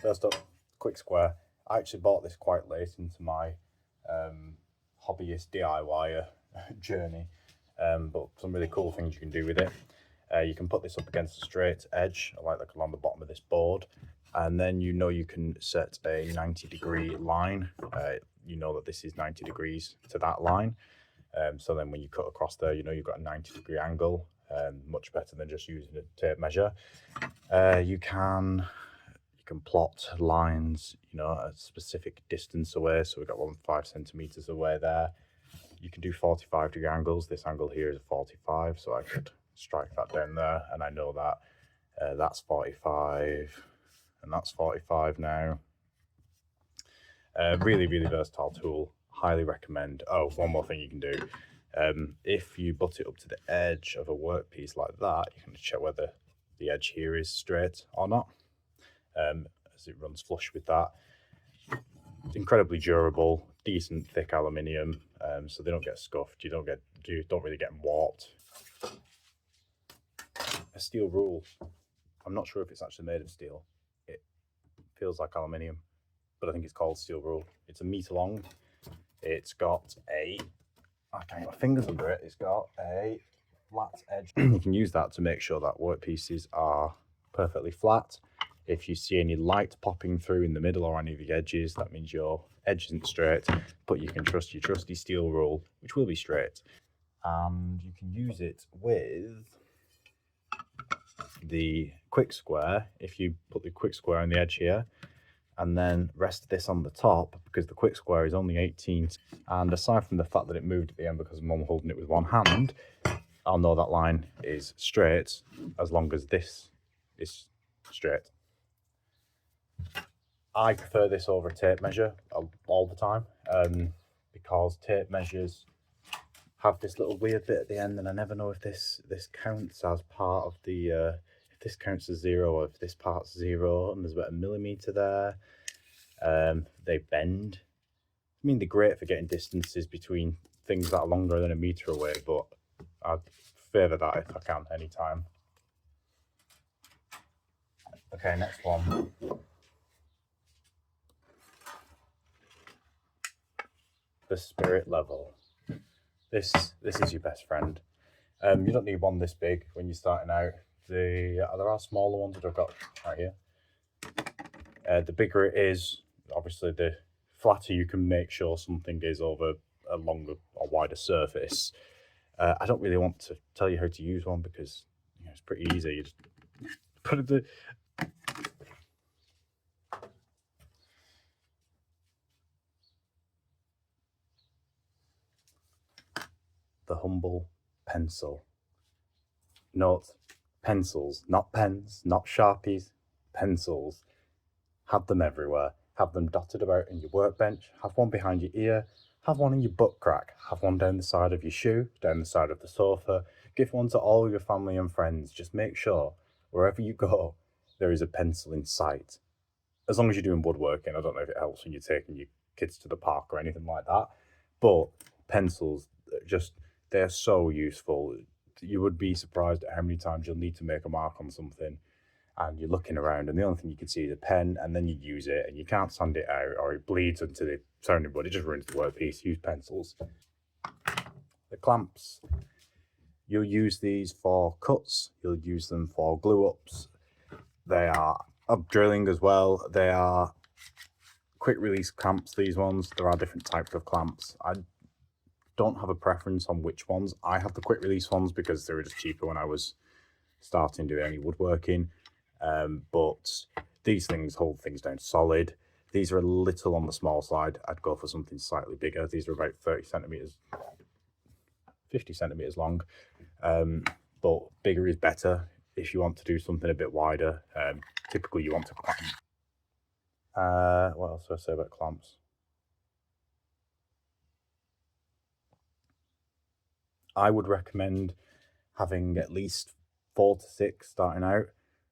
First up, quick square. I actually bought this quite late into my hobbyist DIY journey, but some really cool things you can do with it. You can put this up against a straight edge, like along the bottom of this board, and then you can set a 90-degree line. You know that this is 90 degrees to that line. So then when you cut across there, you've got a 90-degree angle, much better than just using a tape measure. You can plot lines, a specific distance away. So we've got 5 centimeters away there. You can do 45-degree angles. This angle here is 45, so I could strike that down there, and I know that that's 45, and that's 45 now. Really, really versatile tool. Highly recommend. Oh, one more thing you can do. If you butt it up to the edge of a workpiece like that, you can check whether the edge here is straight or not, as it runs flush with that. It's incredibly durable, decent thick aluminium, so they don't get scuffed. You don't really get them warped. A steel rule. I'm not sure if it's actually made of steel. It feels like aluminium, but I think it's called steel rule. It's 1 meter long. It's got I can't get my fingers under it. It's got a flat edge. You can use that to make sure that workpieces are perfectly flat. If you see any light popping through in the middle or any of the edges, that means your edge isn't straight, but you can trust your trusty steel rule, which will be straight. And you can use it with the quick square. If you put the quick square on the edge here, and then rest this on the top, because the quick square is only 18. And aside from the fact that it moved at the end because I'm holding it with one hand, I'll know that line is straight as long as this is straight. I prefer this over a tape measure all the time, because tape measures have this little weird bit at the end, and I never know if this counts as part of the if this counts as 0 or if this part's 0, and there's about 1 millimeter there. They bend. I mean, they're great for getting distances between things that are longer than 1 meter away, but I'd favour that if I can anytime. Okay, next one. The spirit level. This is your best friend. You don't need one this big when you're starting out. There are smaller ones that I've got right here. The bigger it is, obviously the flatter you can make sure something is over a longer or wider surface. I don't really want to tell you how to use one because it's pretty easy. You just put it the humble pencil. Note, pencils, not pens, not Sharpies, pencils. Have them everywhere. Have them dotted about in your workbench. Have one behind your ear. Have one in your butt crack. Have one down the side of your shoe, down the side of the sofa. Give one to all your family and friends. Just make sure, wherever you go, there is a pencil in sight. As long as you're doing woodworking. I don't know if it helps when you're taking your kids to the park or anything like that. But pencils, they're so useful. You would be surprised at how many times you'll need to make a mark on something, and you're looking around and the only thing you can see is a pen, and then you use it and you can't sand it out, or it bleeds into the sounding board. It just ruins the workpiece. Use pencils. The clamps. You'll use these for cuts. You'll use them for glue ups. They are up drilling as well. They are quick release clamps, these ones. There are different types of clamps. I don't have a preference on which ones. I have the quick release ones because they were just cheaper when I was starting doing any woodworking. But these things hold things down solid. These are a little on the small side. I'd go for something slightly bigger. These are about 30 centimeters, 50 centimeters long. But bigger is better if you want to do something a bit wider. Typically you want to clamp. What else do I say about clamps? I would recommend having at least 4 to 6 starting out.